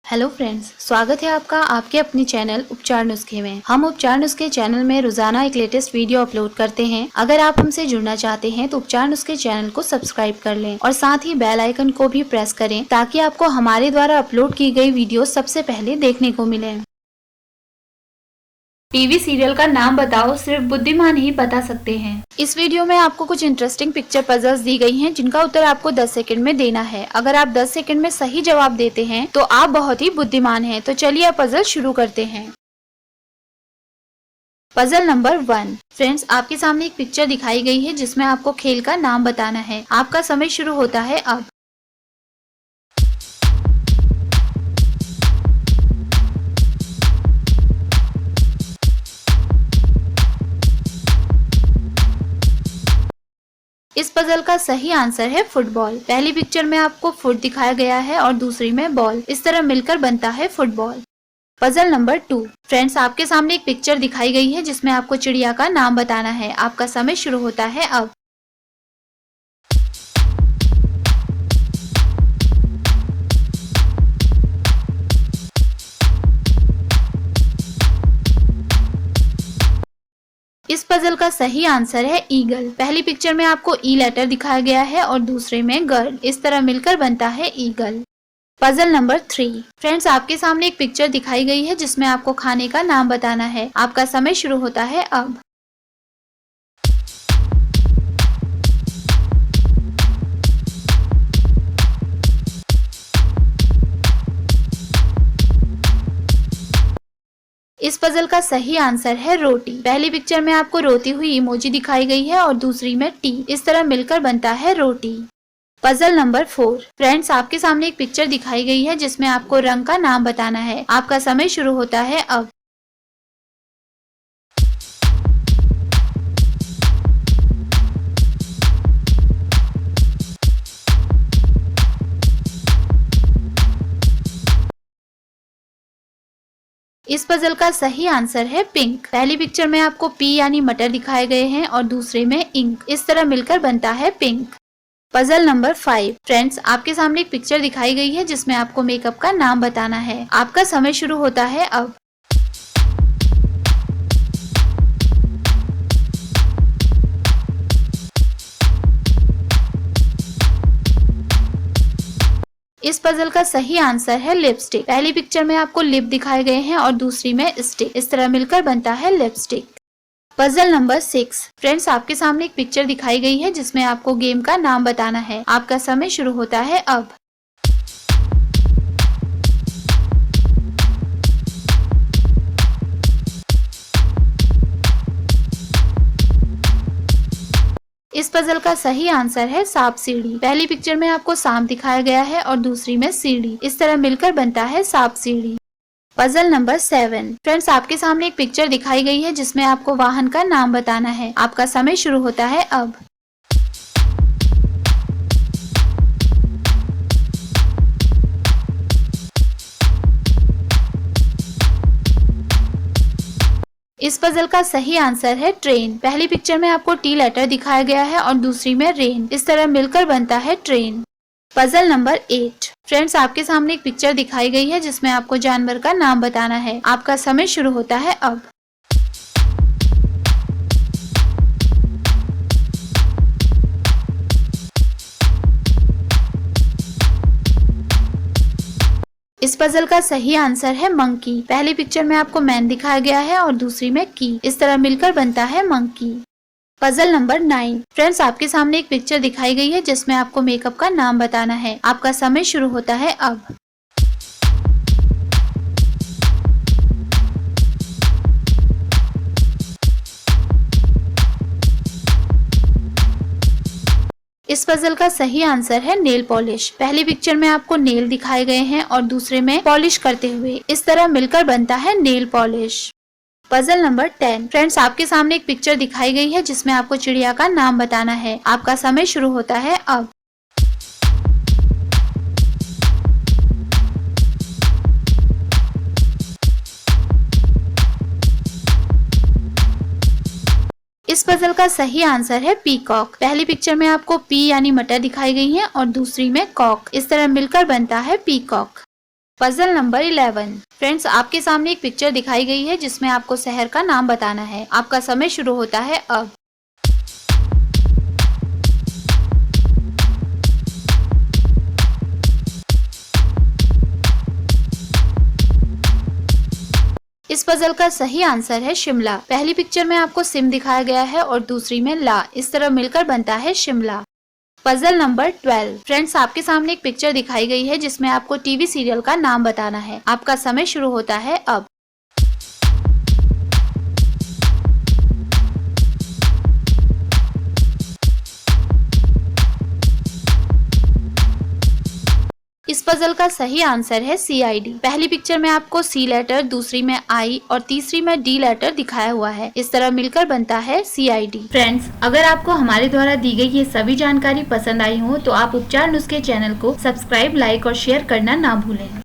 Hello friends, स्वागत है आपका आपके अपने चैनल उपचार नुस्खे में। हम उपचार नुस्खे चैनल में रोजाना एक लेटेस्ट वीडियो अपलोड करते हैं। अगर आप हमसे जुड़ना चाहते हैं तो उपचार नुस्खे चैनल को सब्सक्राइब कर लें और साथ ही बेल आइकन को भी प्रेस करें ताकि आपको हमारे द्वारा अपलोड की गई वीडियो सबसे पहले देखने को मिले। टीवी सीरियल का नाम बताओ, सिर्फ बुद्धिमान ही बता सकते हैं। इस वीडियो में आपको कुछ इंटरेस्टिंग पिक्चर पजल्स दी गई हैं जिनका उत्तर आपको 10 सेकंड में देना है। अगर आप 10 सेकंड में सही जवाब देते हैं तो आप बहुत ही बुद्धिमान हैं। तो चलिए आप पजल शुरू करते हैं। Puzzle number 1। फ्रेंड्स, आपके सामने एक पिक्चर दिखाई गई है जिसमें आपको खेल का नाम बताना है। आपका समय शुरू होता है अब। इस पजल का सही आंसर है फुटबॉल। पहली पिक्चर में आपको फुट दिखाया गया है और दूसरी में बॉल। इस तरह मिलकर बनता है फुटबॉल। Puzzle number 2। फ्रेंड्स, आपके सामने एक पिक्चर दिखाई गई है जिसमें आपको चिड़िया का नाम बताना है। आपका समय शुरू होता है अब। इस पजल का सही आंसर है ईगल। पहली पिक्चर में आपको ई लेटर दिखाया गया है और दूसरे में गर्ल। इस तरह मिलकर बनता है ईगल। Puzzle number 3। फ्रेंड्स, आपके सामने एक पिक्चर दिखाई गई है जिसमें आपको खाने का नाम बताना है। आपका समय शुरू होता है अब। इस पजल का सही आंसर है रोटी। पहली पिक्चर में आपको रोती हुई इमोजी दिखाई गई है और दूसरी में टी। इस तरह मिलकर बनता है रोटी। Puzzle number 4। फ्रेंड्स, आपके सामने एक पिक्चर दिखाई गई है जिसमें आपको रंग का नाम बताना है। आपका समय शुरू होता है अब। इस पजल का सही आंसर है पिंक। पहली पिक्चर में आपको पी यानी मटर दिखाए गए हैं और दूसरे में इंक। इस तरह मिलकर बनता है पिंक। Puzzle number 5। फ्रेंड्स, आपके सामने एक पिक्चर दिखाई गई है जिसमें आपको मेकअप का नाम बताना है। आपका समय शुरू होता है अब। इस पजल का सही आंसर है लिपस्टिक। पहली पिक्चर में आपको लिप दिखाए गए हैं और दूसरी में स्टिक। इस तरह मिलकर बनता है लिपस्टिक। Puzzle number 6। फ्रेंड्स, आपके सामने एक पिक्चर दिखाई गई है जिसमें आपको गेम का नाम बताना है। आपका समय शुरू होता है अब। इस पजल का सही आंसर है सांप सीढ़ी। पहली पिक्चर में आपको सांप दिखाया गया है और दूसरी में सीढ़ी। इस तरह मिलकर बनता है सांप सीढ़ी। Puzzle number 7। फ्रेंड्स, आपके सामने एक पिक्चर दिखाई गई है जिसमें आपको वाहन का नाम बताना है। आपका समय शुरू होता है अब। इस पजल का सही आंसर है ट्रेन। पहली पिक्चर में आपको टी लेटर दिखाया गया है और दूसरी में रेन। इस तरह मिलकर बनता है ट्रेन। Puzzle number 8। फ्रेंड्स, आपके सामने एक पिक्चर दिखाई गई है जिसमें आपको जानवर का नाम बताना है। आपका समय शुरू होता है अब। इस पजल का सही आंसर है मंकी। पहली पिक्चर में आपको मैन दिखाया गया है और दूसरी में की। इस तरह मिलकर बनता है मंकी। Puzzle number 9। फ्रेंड्स, आपके सामने एक पिक्चर दिखाई गई है जिसमें आपको मेकअप का नाम बताना है। आपका समय शुरू होता है अब। इस पजल का सही आंसर है नेल पॉलिश। पहली पिक्चर में आपको नेल दिखाए गए हैं और दूसरे में पॉलिश करते हुए। इस तरह मिलकर बनता है nail polish. Puzzle number 10। Friends, आपके सामने एक पिक्चर दिखाई गई है जिसमें आपको चिड़िया का नाम बताना है। आपका समय शुरू होता है अब। इस पजल का सही आंसर है पीकॉक। पहली पिक्चर में आपको पी यानी मटर दिखाई गई है और दूसरी में कॉक। इस तरह मिलकर बनता है पीकॉक। Puzzle number 11। फ्रेंड्स, आपके सामने एक पिक्चर दिखाई गई है जिसमें आपको शहर का नाम बताना है। आपका समय शुरू होता है अब। इस पजल का सही आंसर है शिमला। पहली पिक्चर में आपको सिम दिखाया गया है और दूसरी में ला। इस तरह मिलकर बनता है शिमला। Puzzle number 12। फ्रेंड्स, आपके सामने एक पिक्चर दिखाई गई है जिसमें आपको टीवी सीरियल का नाम बताना है। आपका समय शुरू होता है अब। इस पजल का सही आंसर है CID। पहली पिक्चर में आपको C लेटर, दूसरी में I और तीसरी में D लेटर दिखाया हुआ है। इस तरह मिलकर बनता है CID। फ्रेंड्स, अगर आपको हमारे द्वारा दी गई ये सभी जानकारी पसंद आई हो तो आप उपचार नुस्खे चैनल को सब्सक्राइब, लाइक और शेयर करना ना भूलें।